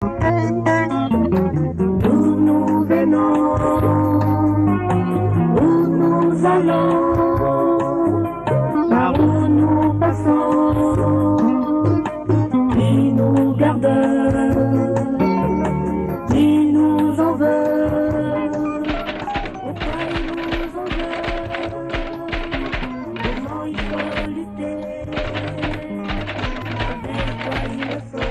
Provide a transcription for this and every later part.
D'où nous venons, où nous allons, par où nous passons, qui nous garde, qui nous en veut, pourquoi il nous en veut, comment il faut lutter, avec quoi il faut.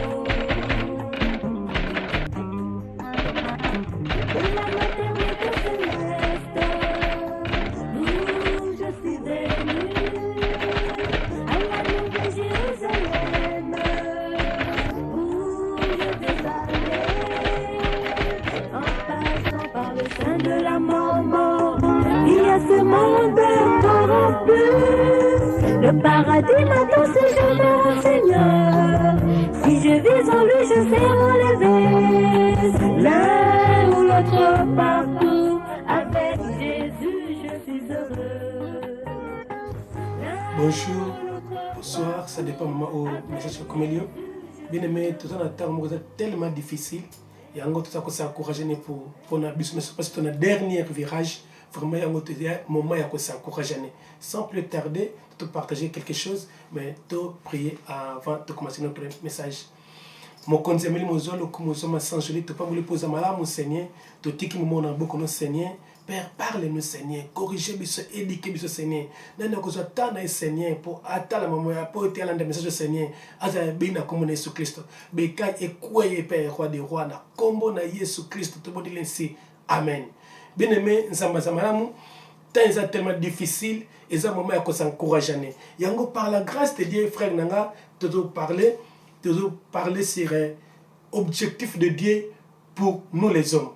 De la maternité céleste, d'où je suis venue, à la nouvelle Jérusalem, où je vais aller, en passant par le sein de la maman. Il y a ce monde corrompu, le paradis m'attend si je me rends Seigneur. Si je vis en lui, je sais relever l'un ou l'autre partout. Avec Jésus, je suis heureux. Bonjour, bonsoir, ça dépend du moment où le message est comme il est. Bien aimé, tout un temps tellement difficile. Et en gros, tout ça, c'est encouragé pour la bus, mais c'est parce que ton dernier virage, vraiment, il y a un moment où c'est encouragé. Sans plus tarder, de partager quelque chose, mais de prier avant de commencer notre message. Mon conseil, je suis sans joli, tu peux me poser mon Seigneur, tu dis que mon amour, mon Seigneur. Père, parle-nous, Seigneur. Corrigez-nous, éduquez-nous, Seigneur. Nous avons attendre, Seigneur, pour attendre la maman, pour attendre le message du Seigneur. Aza bina comme Jésus Christ. Beka et quoi, Père, roi des rois, na combo na Jésus Christ, tout le monde dit Amen. Bien aimé, Nzambazamalamu, temps est tellement difficile, et ça, moment, il s'encourager. Yango, par la grâce de Dieu, frère Nanga, toujours parler sur l'objectif de Dieu pour nous les hommes.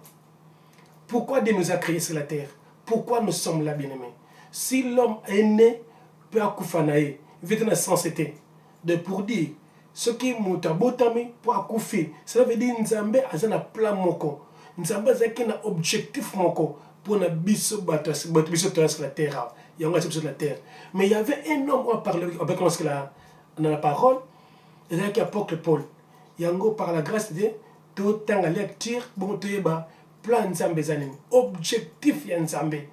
Pourquoi Dieu nous a créés sur la terre? Pourquoi nous sommes là, bien-aimés? Si l'homme est né, peut accoucher, il veut dans sensité. De pour dire, ce qui m'a botami pour accoucher, cela veut dire que Nzambe a un plan moko. Nzambe a un objectif moko pour na biso bato sur la terre. Il y a un sur la terre. Mais il y avait un homme qui a parlé avec dans la parole, il y a l'apôtre Paul. Il y a par la grâce de Dieu, tout le temps à lecture, bon, tu es plan Nzambe zanini, objectif ya Nzambe,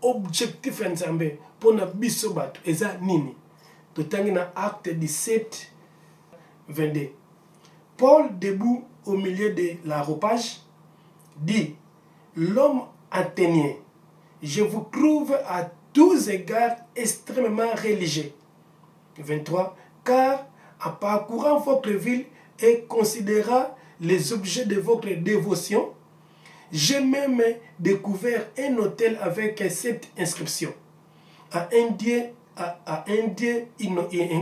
objectif ya Nzambe pour na biso bato eza nini. Totangi na acte 17 22. Paul debout au milieu de l'aréopage dit: l'homme athénien, je vous trouve à tous égards extrêmement religieux. 23. Car en parcourant votre ville et considérant les objets de votre dévotion, j'ai même découvert un hôtel avec cette inscription: à un Dieu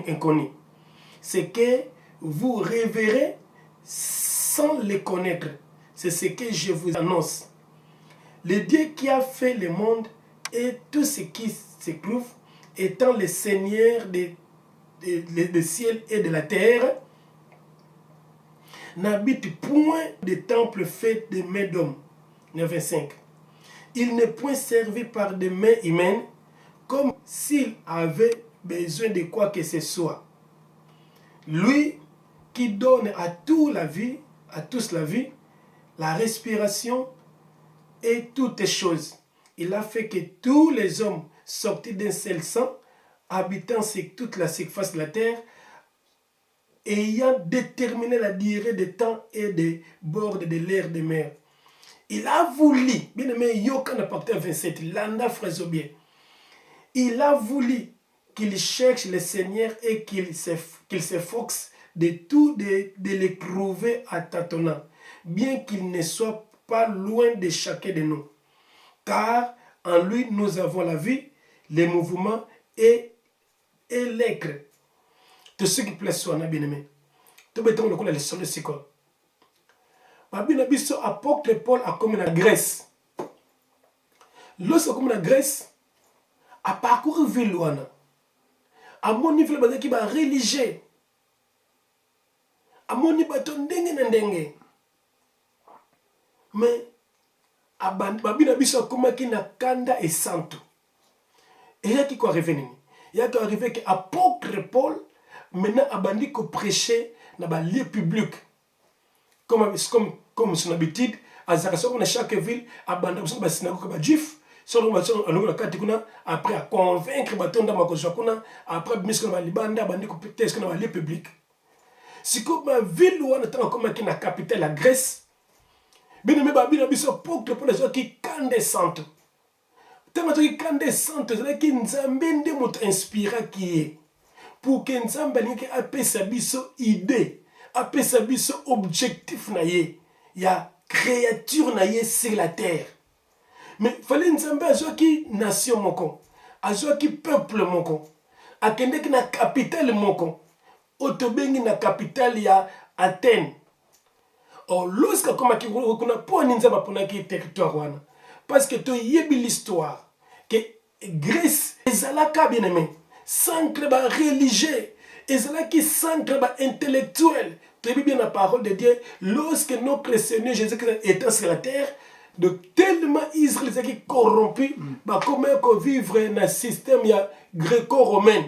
inconnu. C'est que vous révérez sans le connaître. C'est ce que je vous annonce. Le Dieu qui a fait le monde et tout ce qui se trouve, étant le Seigneur du ciel et de la terre, n'habite point de temple fait de mains d'hommes. 25. Il n'est point servi par des mains humaines comme s'il avait besoin de quoi que ce soit. Lui qui donne à tous la vie, la respiration et toutes choses. Il a fait que tous les hommes sortis d'un seul sang, habitant sur toute la surface de la terre, ayant déterminé la durée des temps et des bords de l'air de mer. Il a voulu, bien aimé, Yokan apporté 27, Landa Frésobien. Il a voulu qu'il cherche le Seigneur et qu'il s'efforce de tout de le trouver à tâtonnant, bien qu'il ne soit pas loin de chacun de nous. Car en lui, nous avons la vie, les mouvements et l'être. Tout ce qui plaît soit, bien aimé. Tout le temps, la leçon de Sikon. Biso apôtre Paul a comme la Grèce. Lorsque comme la Grèce a parcouru ville wana. A mon niveau bazaki ba religieux. A mon niveau to ndenge na ndenge. Mais babina biso akomaki na kanda et santo. Et là qui quoi arrivé nini? Il y a arrivé que apôtre Paul maintenant abandi ko prêcher na ba lieu public. comme son habitude, dans chaque ville, abandonne la synagogue juif. Après à convaincre après libanda public. Si comme ville où on attend comme la capitale la Grèce, bien mais babina biso pour les gens qui candescendent. Tant que candescendent, c'est qui nzambe ndé mot inspira qui est pour que nzambe linki apesa biso idée, apesa biso objectif na ye, ya créature na ye sur la terre. Mais fallait nzambe azwaki nation moko, azwaki peuple moko, akendeki na capitale moko, otobengi na capitale ya Athènes. Or lorsque comme kuna poni nzamba pona ki territoire wana, parce que to yebi l'histoire que Grèce ezalaka bien aimé, centre ba religieux, ezalaki centre ba intellectuel. Tu yebi bien la parole de Dieu, lorsque notre Seigneur Jésus-Christ était sur la terre, de tellement Israël qui corrompu, bah comment vivre dans un système gréco-romain.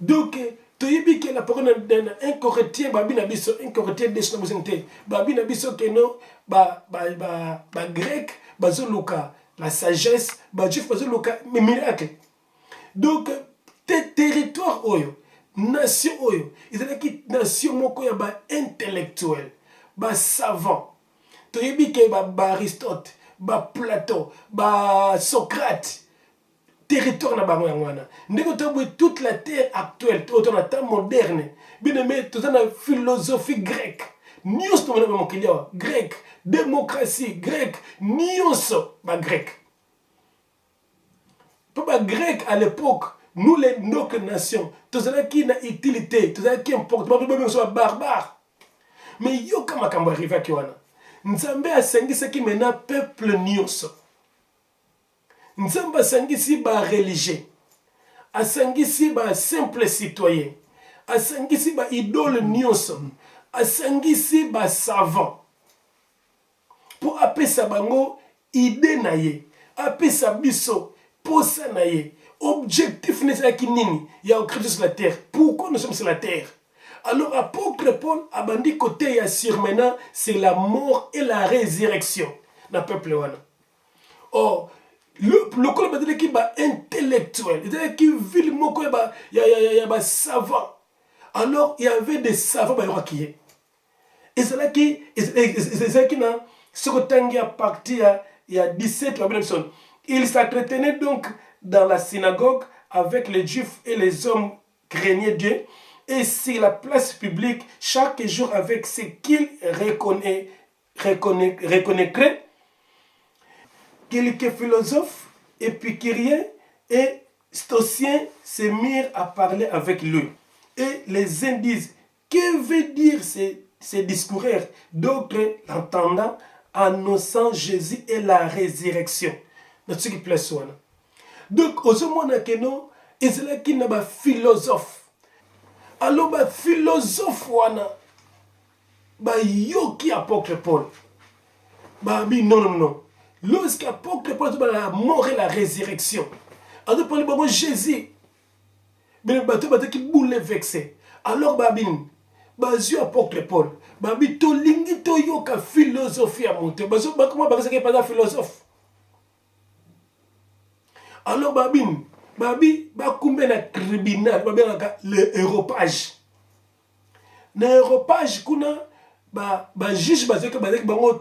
Donc, tu as vu que la parole d'un Corinthien, un Corinthien de Snabusente, Babinabiso Keno, grec, Bazoluka, la sagesse, Bajif Bazoluka, mais miracle. Donc, tes territoires, nation, ils ont qui nation moko ya intellectuel, savant. Tu as vu que Aristote, Platon, Socrate, territoire na bango yangwana. Ndeko tobo toute la terre actuelle, toute la terre moderne. Bien mais toute la philosophie grecque. Nios to na mokilia grec, démocratie grec, nios grec. Papa grec à l'époque, nous les notre nation, tous ceux qui na utilité, tous ceux qui importe, pas même soit barbare. Mais yo kama kamba arrivé kiwana. Nzambe asengisa ki mena peuple nios. Nzamba asangisi ba religieux, asangisi ba simple citoyen, asangisi ba idole nyonso, asangisi ba savant. Pour apesa bango idée na ye, apesa biso posa na ye, objectif nezaki nini ya Christ sur la terre. Pourquoi nous sommes sur la terre? Alors apôtre Paul a bandi côté ya surmenant, c'est la mort et la résurrection na peuple wana. Or le col de l'équipe intellectuel, c'est-à-dire qui vit le mot il y a savant. Alors il y avait des savants qui est. Et c'est là qui n'a ce que à partir il y a 17 personnes. Il s'entretenait donc dans la synagogue avec les Juifs et les hommes craignaient Dieu et sur la place publique chaque jour avec ce qu'il reconnaîtrait. Quelques philosophes, épicuriens et stoïciens se mirent à parler avec lui. Et les uns disent, que veut dire ces discours? D'autres, l'entendant, annonçant Jésus et la résurrection. Donc, au moment où il y a un philosophe. Alors, le philosophe, il y a apôtre Paul. Non. Lorsqu'apôtre Paul a la mort et la résurrection, alors pour Jésus, mais le bateau qui boule vexé. Alors apôtre Paul, to lingi to yoka philosophie à monter. Comment pas un philosophe? Alors na tribunal, le europage. Na europage kuna juge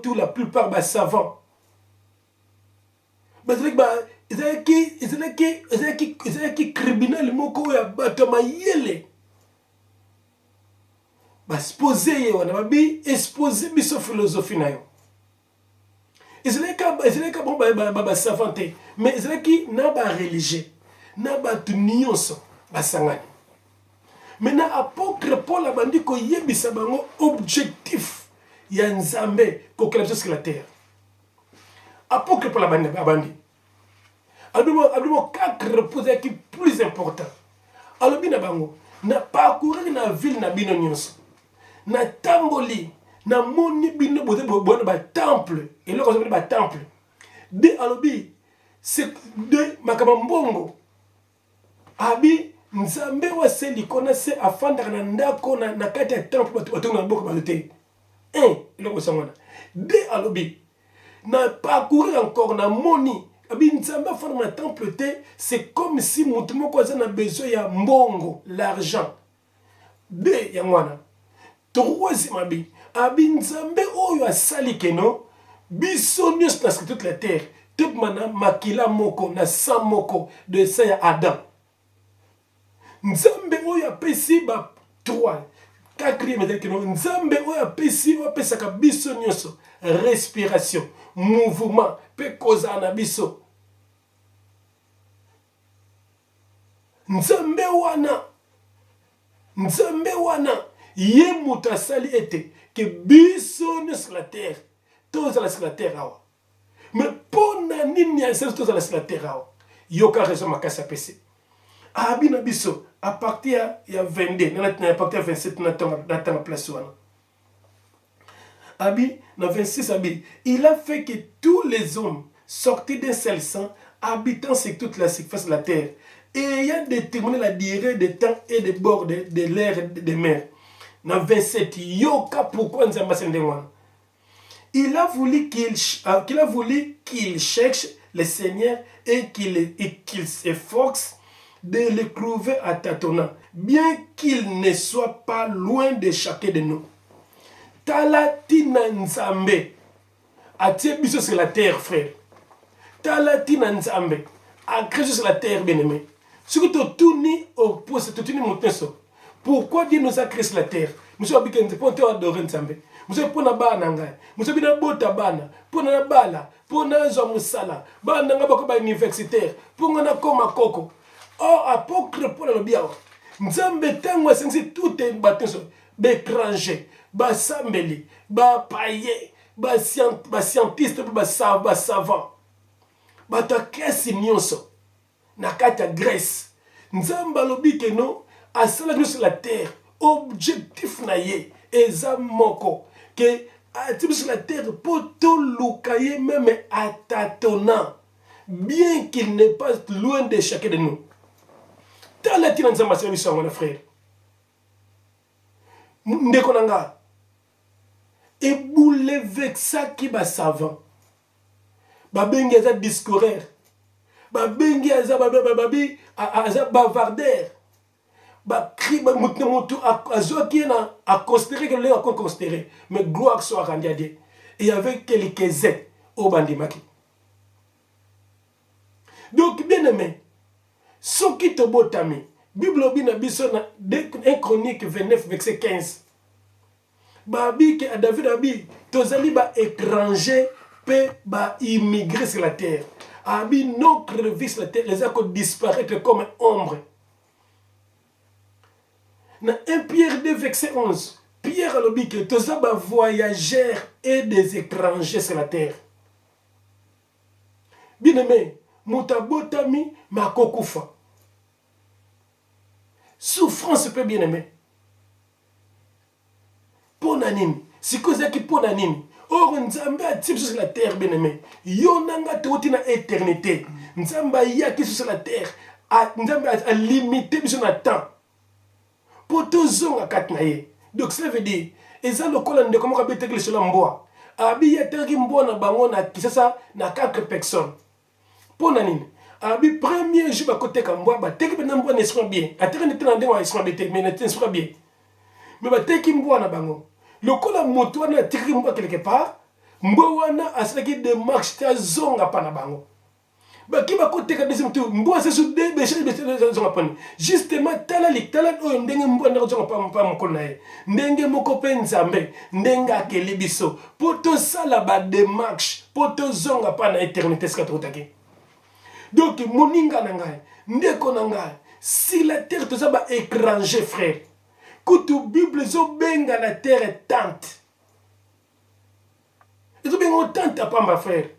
tout la plupart savants. Ezalaki criminel moko ya bato mayele baspoze ye wana babi expose biso philosophie na yo ezalaki bon basavante mais ezalaki na bareligieux na bato nyonso basangani. Maintenant apôtre Paul abandi koyebisa bango objectif ya nzambe kokela biso sur la terre. Apôtre Paul abandi Abdoumo 4 posés qui plus important. Alors bina bango na parcourir na ville na bino nyonso. Na tamboli na moni bino boze ba temple et le ko ba temple. De alobi c'est de makamambongo. Abi nzambe wa seli kona se afanda na ndako na kati ya temple bato na boko balote. un eloko sangwana deux alobi na parcourir encore na moni abi nzambe afana na temple te c'est comme si mutu moko aza na besoin ya mbongo l'argent deux ya mwana troisième abi nzambe oyo asali keno biso nyonso na toute la terre tout mana makila moko na sang moko de sa ya Adam nzambe oyo apesi ba 3 quatrième état keno nzambe oyo apesi oyo apesaka biso nyonso respiration mouvement pe kozala na biso nzambe wana ye moto asali ete ke biso nyonso la terre tozala sur la terre awa mais pona nini asali tozala sur la terre awa yoka raison makasi apesi abi na biso à partir ya 22 à partir ya 27 natanga place wana abi na 26 abi il a fait que tous les hommes sortis d'un seul sang habitant sur toute la surface de la terre et ayant déterminé la durée des temps et des bords de l'air et des mers. Dans 27, yoka pourquoi nous avons il a voulu qu'il cherche le Seigneur et qu'il s'efforce de le trouver à tâtonnant, bien qu'il ne soit pas loin de chacun de nous. Talatina Nzambe a biso sur la terre, frère. Talatina Nzambe a créé sur la terre, bien-aimé. Ce que tout ni oppose, tout ni monteso. Pourquoi Dieu nous a créé sur la terre? Monsieur Abikente, pour te adorer Nzambe. Monsieur pour na bana ngai. Monsieur bina bota bana. Pour na bala. Pour na zo musala. Bana nga bako ba universitaire. Pour na koma koko. Oh apôtre pour le bien. Nzambe tango sensi tout est bateau. Bétranger. Ba sambeli. Ba paye. Ba scientiste. Ba savant. Ba ta kesi nyonso. Na kata Grèce nzamba lobi ke no asala sur la terre objectif na ye eza moko ke atibi sur la terre poto lukaye même à tâtonnant bien qu'il n'est pas loin de chacun de nous talatina nzamba service ngona frère ndeko nanga et bouleversaki ba savant ba bengi za discoureur babengi aza bavarder bakri mutu azoki na a considérer que le a considéré mais gloire soit rendue à Dieu et avec quelques-uns au bandimaki donc bien aimé soki to botami bible bina biso na 1 Chronique 29 verset 15 babi ke David abi tozali ba étranger pe ba immigré sur la terre abi notre vie sur la terre les a disparaître comme ombre. Dans 1 Pierre 2 verset 11 Pierre a dit que tous les voyageurs et des étrangers sur la terre. Bien aimé, mutabotami makokufa. Souffrance peut bien aimé. Ponanini, si cause qui ponanini. Or, Nzambe a tiré sur la terre, bien-aimé. Yonanga toti na éternité. Nzambe a yaki sur la terre. Nzambe a limité sur le temps. Pour tout zonga katnaye. Donc, ça veut dire, et ça, le colon de comment on peut sur l'embois. Abi yataki mboa na bango na kisasa na 4 personnes. Pour nanine. Abi premier jour à côté kamboa, ba teki pe na mboa ne sera bien. Ateri ne tena ndewa sera bien, mais ne sera bien. Mais ba teki mboa na bango. Le cola moto na tiki mboa quelque part, mboa wana asalaki de marche ta zonga pana bango. Ba ki ba côté ka deuxième tour, mboa se sous de zonga pana. Justement tala o ndenge mboa na zonga pa mokona ye. Ndenge moko pe Nzambe, ndenge akeli biso. Poto sala ba démarche, poto zonga pana éternité ska totaki. Donc moninga na ngai, ndeko na ngai, si la terre to ba étranger frère. Kutu Bible zo benga la terre est tente. Zo benga tente à pas ma frère.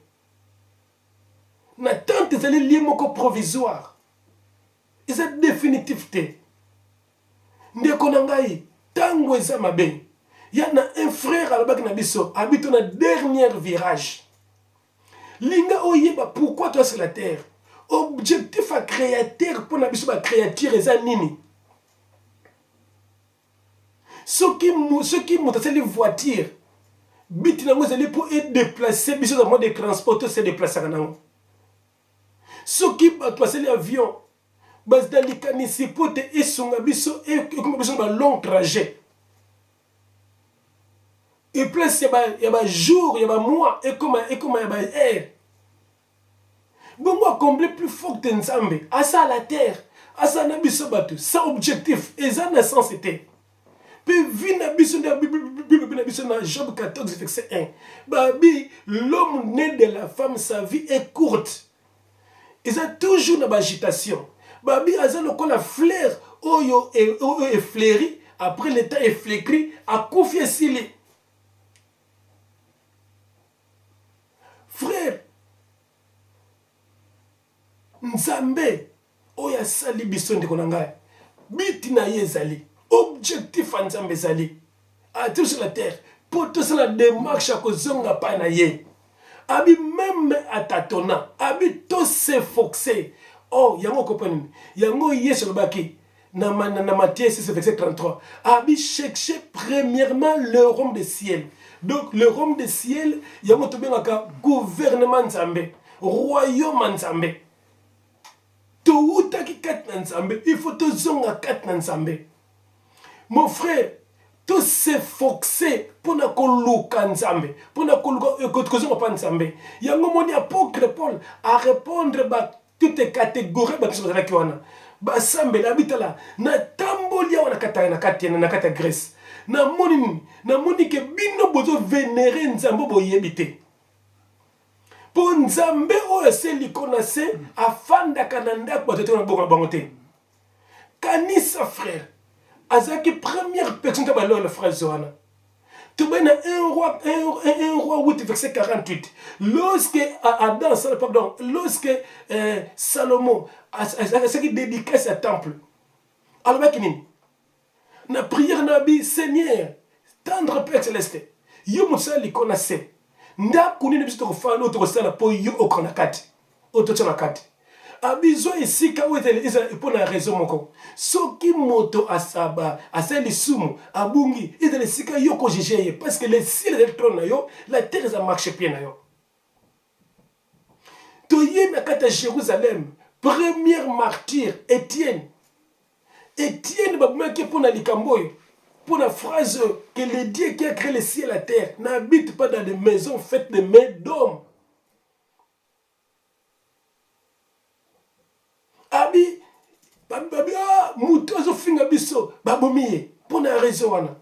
Na tente c'est lié moko provisoire. Et c'est définitivité. Ndeko na ngai, tango eza mabe. Ya na un frère alabaki na biso, habite na dernier virage. Linga oyeba pourquoi toi sur la terre. Objectif à créateur pour na biso ba créature eza nini. Ceux qui montent les voitures, biti nango ezali pour déplacer biso dans mode de transport se déplacer nango soki bato basali avion bazalikanisi po te esunga biso ekoma biso na long trajet et place ya ba jour ya ba mois ekoma ya ba heure bongo accomplir plus fort que Nzambe asa à la terre asa na biso bato sans objectif eza na sens était puis vi na biso na Bible na biso na Job 14 verset 1 babi l'homme né de la femme sa vie est courte ils ont toujours na agitation babi aza lokola fleur oyo effleuri après le temps effleuri akufi esili frère Nzambe oyo asali biso ndeko na ngai biti na ye ezali objectif ya Nzambe ezali atir sur la terre pour tosala démarche ya kozonga pa na ye abi même atatona abi to s'efforcer oh yango comprendre yango yesu lobaki na Matthieu 6 verset 33 abi chercher premièrement le royaume des cieux. Donc le royaume des cieux yango to bengaka gouvernement Nzambe royaume Nzambe to utaki kat na Nzambe il faut to zonga kat na Nzambe mon frère to s'efforcer pour na koluka Nzambe pour na koluka kozonga pa Nzambe yango moni apôtre Paul à répondre ba toutes les catégories ba biso bazalaki wana basambela abitala na tamboli wana na kata Grèce na moni ke bino bozo vénérer Nzambe boyebi te po Nzambe oyo aseli konase afandaka na ndako bato te na bango te kanisa frère azaki première personne ta balo la phrase wana tu vois, un roi 8, verset 48. Lorsque Adam, pardon, lorsque Salomon a dédicace à temple, alors na prière nabi Seigneur, tendre Père céleste, yo musa li konase, nda kuni ne biso fa no to sala po yo okonakati, otochonakati. Abizo esika wetele isa ipona raison moko soki moto asaba asali sumu abungi ezele sika yoko jejeye parce que le ciel est le trône na yo la terre ça marche bien na yo toye na kata Jérusalem premier martyr Étienne babaki pona likamboyo pour la phrase que le Dieu qui a créé le ciel et la terre n'habite pas dans des maisons faites de mains d'hommes. Abi muto azofinga biso babomiye pona raison wana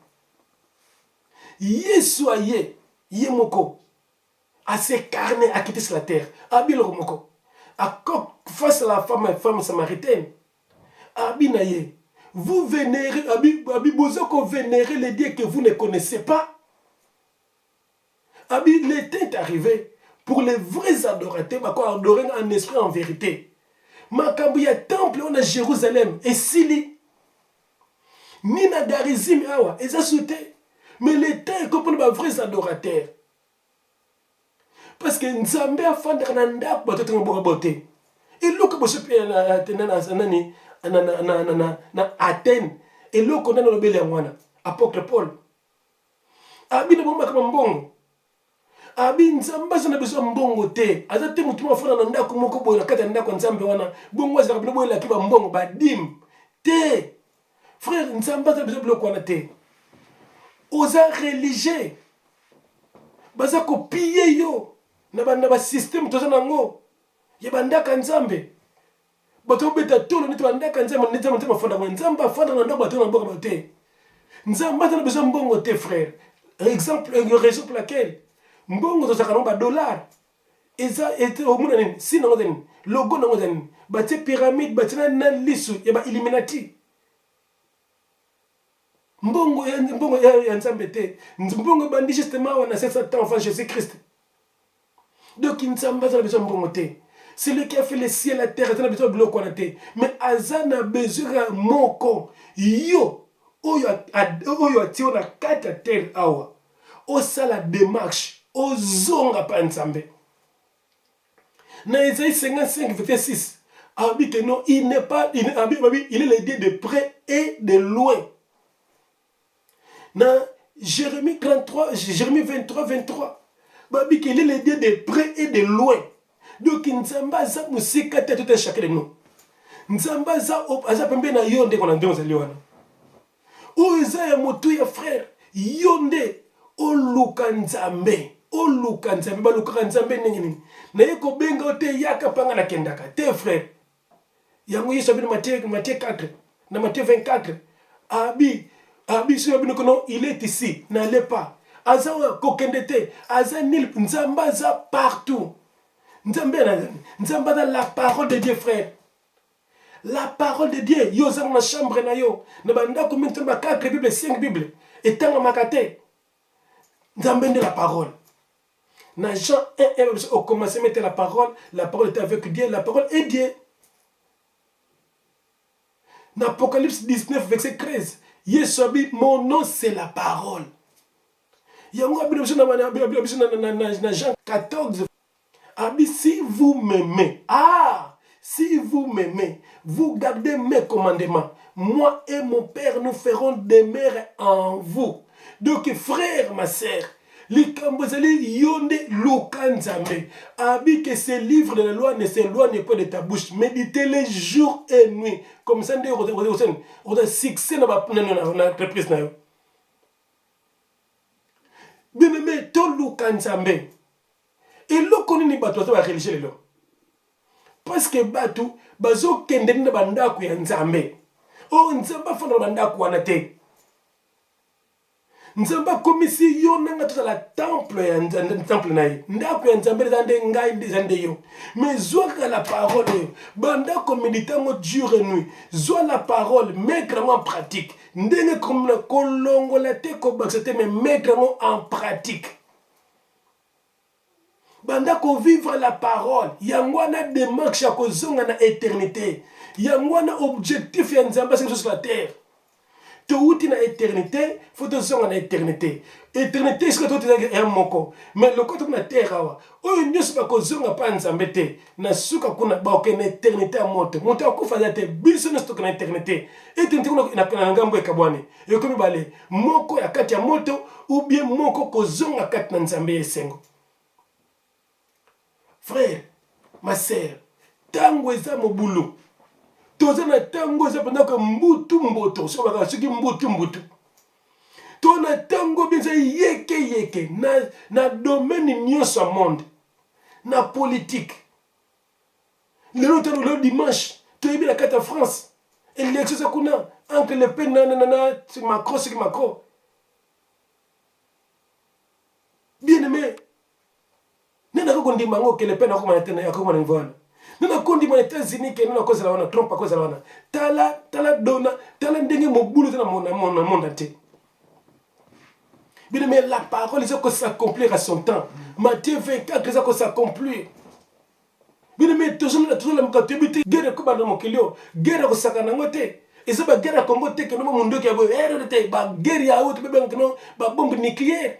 Yesu aye ye moko a se carné a quitté sur la terre abi le moko a face à la femme samaritaine abi na ye vous vénérez abi bozoko vénérer les dieux que vous ne connaissez pas abi le temps est arrivé pour les vrais adorateurs bako adorer en esprit en vérité. Makambu ya temple on a Jérusalem et Sili Nina Garizim awa eza souté mais l'état est comme les vrais adorateurs parce que Nzambe a fanda na ndako batoto ngboka bote et loko bosopi na Athènes et loko na lobele ngwana apôtre Paul abina bomba kama mbongo abi Nzambe azana beso mbongo te azate mutu mafuna na ndako moko boye na kata ndako Nzambe wana bongo azaka bino boye la kiba mbongo badim te frère Nzambe azana beso bloko wana te oza religieux baza ko piller yo na ba système toza nango ya bandaka Nzambe bato beta tolo nito bandaka Nzambe nito mtima fonda kwa Nzambe afanda na ndako bato na mboka bote Nzambe azana beso mbongo te frère exemple une raison pour laquelle mbongo tozaka na $, eza ete omuna nini sina ngozen logo na ngozen batie pyramide batie na lisu ya ba Illuminati mbongo ya Nzambe te mbongo bandi justement wana 700 ans avant Jésus-Christ donc Nzambe azana besoin mbongo te c'est lui qui a fait le ciel la terre azana besoin biloko wana te mais azana besoin moko yo oyo atio na kata terre awa osala démarche ozonga pa Nzambe na Isaïe 55 verset 6 abi que non il n'est pas il est le Dieu de près et de loin na Jérémie 33, Jérémie 23, 23. Babi qu'il est le Dieu de près et de loin. Donc Nzamba za musika te tout chacun de nous. Nzamba za aza pembe na yonde kona ndongo za liwana. O eza ya motu ya frère. Yonde o luka Nzambe. O luka Nzambe ba luka Nzambe nini. Na yeko benga ote yaka panga na kendaka. Te frère. Yango Yesu abini Matthieu 4 na Matthieu 24. Abi sur abini kono il est ici. N'allez pas. Aza kokendete, aza nil Nzamba za partout. Nzamba dans la parole de Dieu frère. La parole de Dieu, yo za na chambre na yo. Na banda ko minto ba 4 Bible, 5 Bible. Et tanga makate. Nzamba de la parole. Na Jean 1, au commencement était la parole était avec Dieu, la parole est Dieu. Dans Apocalypse 19 verset 13, Yesu dit mon nom c'est la parole. Yango na Jean 14. Si vous m'aimez, si vous m'aimez, vous gardez mes commandements. Moi et mon Père, nous ferons demeurer en vous. Donc, frère, ma sœur, Likambozali yonde lukanzambe. Abi que ces livres de la loi ne s'éloignent pas de ta bouche. Méditez-les jour et nuit. Comme ça, on a succès dans la reprise. Bien aimé, tout lukanzambe. Et l'eau connaît ni bateau va religieux l'eau. Parce que bateau, bazo kende na banda ku ya nzambe. Oh nzamba fona banda ku anate. Nzamba komisi yo nanga tout la temple ya temple na ye. Ndaku ya nzambe zande ngai ndizande yo. Mais zoka la parole yo. Banda ko méditer mo jour et nuit. Zo la parole mettre en pratique. Ndenge comme na kolongo la te ko baxete mais mettre en pratique. Banda ko vivre la parole, yangwana démarche ya kozonga na éternité. Yangwana objectif ya nzamba sur la terre. To uti na éternité, faut te zonga na éternité. Éternité c'est que tu es moko. Mais le côté na terre awa, oyo nyusu ba kozonga pa nzambe te. Na suka kuna ba ok na éternité a moto. Moto akufa te biso na stock na éternité. Éternité kuna na ngambo e kabwane. E komi bale moko ya kati ya moto ou bien moko kozonga kati na nzambe esengo. Frère, ma sœur, tango eza mobulu. Toza na tango eza pendant que mbutu mboto, so baka soki mbutu. To na tango benza yeke na domaine nyonso monde. Na politique. Le dimanche, to yebi la carte France. Élection ça kuna entre Le Pen na Macron. Bien aimé. Nena ko ndima ngo ke Le Pen ko manatena yakoma ngwana. Nena ko ndima États-Unis ke nena ko zala wana Trump ko zala wana. Tala ndenge mobulu tena monde entier. Bien mais la parole ça s'accomplir à son temps. Matthieu 24 ça s'accomplir. Bien mais toujours la mkatebite guerre ko banda mokilio, guerre ko sakana ngote. Et ça ba guerre ko ngote ke no mundo ke bo erete ba guerre ya auto bebe ngno ba bombe nucléaire.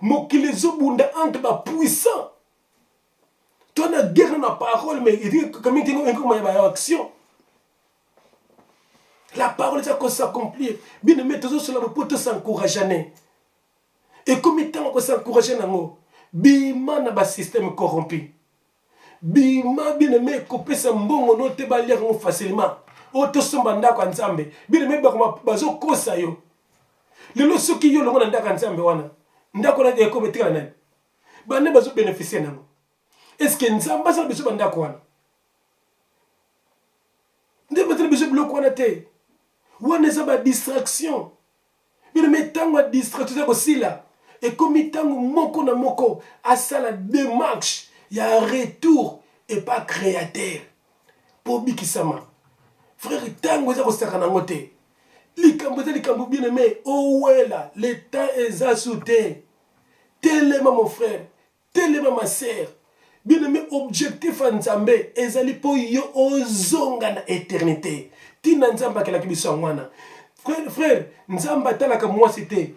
Mokilizo bunda entre ba puissant. Toi na guerre na parole mais il dit comme il dit une action. La parole ça s'accomplir. Bien aimé toujours sur la pour te s'encourager. Et comme il t'a s'encourager nango. Bima na ba système corrompu. Bima bien aimé couper sa mbongo no te ba lire facilement. Auto somba ndako nzambe. Bien aimé ba bazo kosa yo. Lelo soki yo longo na ndaka nzambe wana ndako na eko betika nani bande bazo bénéficier nango est-ce que nzamba sa biso bandako wana nde betre biso bloko wana te wana za ba distraction bino metango distraction ko sila et comme tango moko na moko à ça la démarche il y a un retour et pas créateur pour bikisama frère tango za ko sakana ngote. Likambo bien aimé, oh ouais là, le temps est assoudé. Tellement mon frère, tellement ma sœur. Bien aimé, objectif en Nzambe, ezali po yo ozonga na éternité. Tina Nzamba kala kibiso ngwana. Frère, Nzamba talaka moi c'était.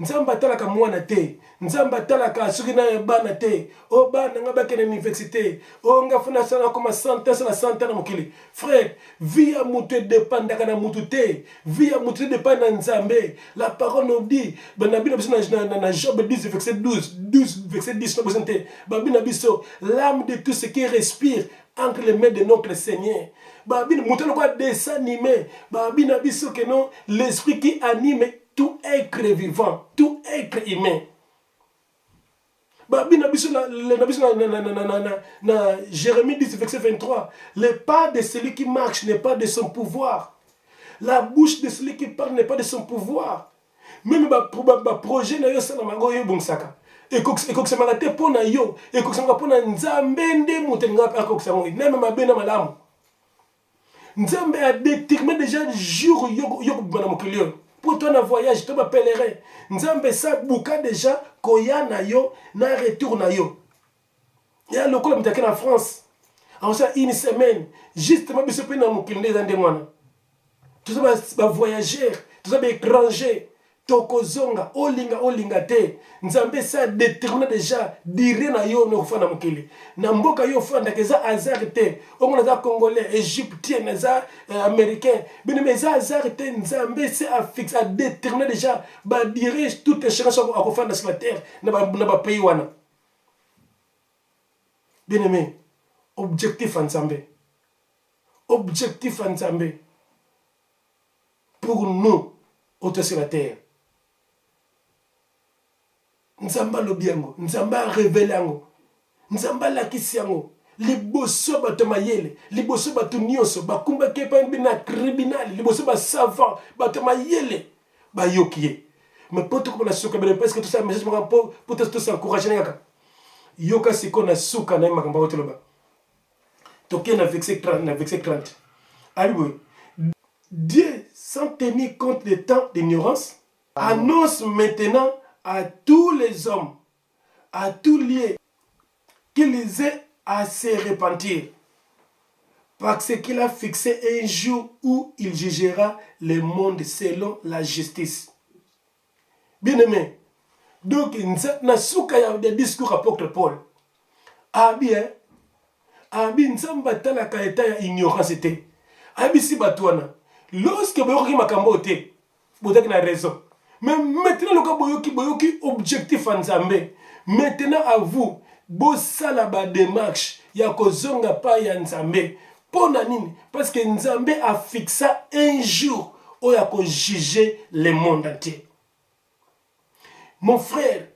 nzambe atalaka mwana te, nzambe atalaka soki na bana te, o bana nga bakende na université, o nga funa sala koma 100 ans na 100 ans na mokili. Frère, vie ya mutu dépendaka na mutu te, vie ya mutu dépend na nzambe. La parole nous dit, na bino biso na Job 10 verset 12 verset 10 na bosante, ba bino biso l'âme de tout ce qui respire entre les mains de notre Seigneur. Babine mutu na kwa dessin animé, ba bino biso que non, l'esprit qui anime tout être vivant, tout être humain. Jérémie 10, verset 23. Le pas de celui qui marche n'est pas de son pouvoir. La bouche de celui qui parle n'est pas de son pouvoir. Même le projet na yo sana mango yo bonsaka. Et que ça m'a été pour na yo, et que ça m'a pour na nzambende mutenga pa ko ça ngo. Même ma bena malamu. Nzambe a déterminé déjà jour yo bana mokilio. Pour toi, un voyage, tu vas pèlerin. Nzambe sa bouka déjà, koya na yo, na retour na yo. Il y a le coup de en France. En ça, une semaine, justement, je suis dans mon client dans des mois. Tout ça va voyager, tout ça va étranger. Tokozonga, olinga te. Nzambe sa déterminé déjà, dire na yo no fana mokili. Na mboka yo fanda keza azar te. Ongo na za congolais, égyptien, na za américain. Bine mais za azar te nzambe se a fixe a déterminé déjà ba dirige toutes les chances à ko fanda sur la terre na ba pays wana. Bien aimé, objectif nzambe. Objectif nzambe. Pour nous, autour sur la terre. Nzamba lobiango, nzamba revelango, nzamba lakisiango, liboso bato mayele, liboso bato nyonso, bakumba kepa bina tribunal, liboso ba savant, bato mayele, ba yokie. Mais pour tout comme la souka, parce que tout ça, mais pour tout s'encourager n'aka. Yoka siko na souka na makamba otoloba. Toké na verset 30. Alloué. Dieu, sans tenir compte des temps d'ignorance, annonce maintenant à tous les hommes, à tous lieux, qu'ils aient à se repentir. Parce qu'il a fixé un jour où il jugera le monde selon la justice. Bien aimé, donc, na souka ya des discours apôtre Paul. Bien, nzamba tala ka eta ya ignorance te. Si batouana, lorsque boyoki makambo te, botaki na raison. Mais maintenant, le boyoki objectif en Nzambe. Maintenant, à vous, bosala ba démarche, ya kozonga pa ya Nzambe. Pona nini? Parce que Nzambe a fixé un jour où il a juger le monde entier. Mon frère,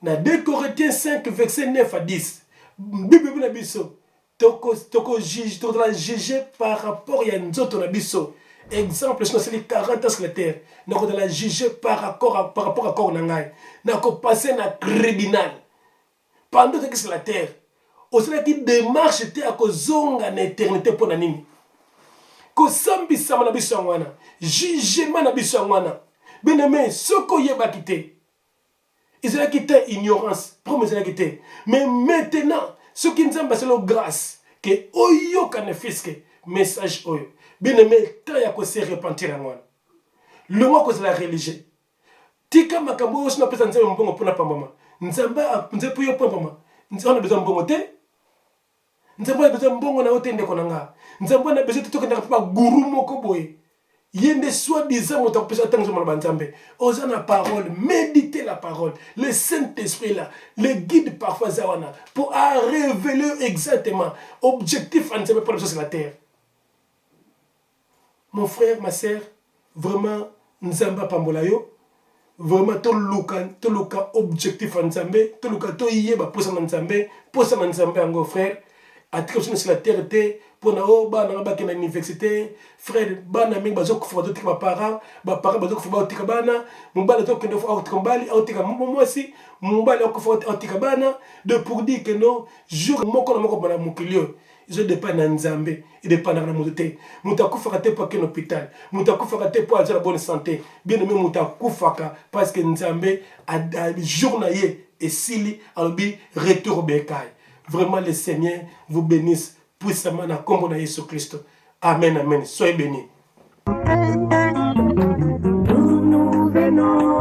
dans 2 Corinthiens 5, verset 9 à 10, Bible na biso, toko juger par rapport à nzoto na biso. Exemple, si nous 40 ans sur la terre, nous allons la juger par rapport à corps nangai. Nous allons passer dans le tribunal. Pendant que sur la terre, aussi qui démarche était à kozonga na éternité pour nanini. Ko sambi sama na biso ngwana, jugement na biso ngwana. Bien-aimé, ce qu'on y a quitté. Ils ont quitté ignorance, promis ils ont quitté. Mais maintenant, ce qui nous a c'est la grâce que oyo kan fiske message oyo. Bien-aimé, tant ya ko se repentir en moi. Le mot que c'est la religion. Tika makambo osina pesa nzembe mbongo pona pambama. Nzamba nzepo yo pambama. Nzamba besoin mbongo te. Nzamba besoin mbongo na otende konanga. Nzamba na besoin toka na pa guru moko boye. Yende soi-disant mota pesa tanzo mala banzambe. Osa na parole, méditer la parole. Le Saint-Esprit là, le guide parfois zawana pour révéler exactement objectif en nzambe pour la terre. Mon frère, ma sœur, vraiment, Nzamba Pambolayo, vraiment, tout le cas objectif en Nzambe, tout le cas, tout yeba, pour ça, Nzambe, en frère, à travers sur la terre, pour na oba, na ba na université, frère, bana mingi bazoko fa d'autres parents, ba parents bazoko fa otika bana, mobala to kendo fa otika mbali, otika moi si, mobala ko fa otika bana, de pour dire que non, jour moko na moko bana mukilio. Ils dépendent de Nzambe, ils dépendent de la moudité. Moutakoufaka te pour qu'un hôpital, moutakoufaka te pour avoir la bonne santé. Bien aimé moutakoufaka parce que Nzambe a journalier et sili albi retour bekay. Vraiment le Seigneur vous bénisse puissamment dans combo de Jésus Christ. Amen, amen. Soyez bénis. Nous venons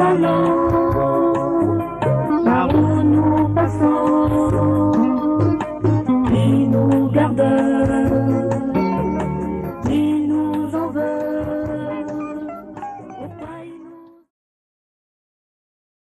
salon.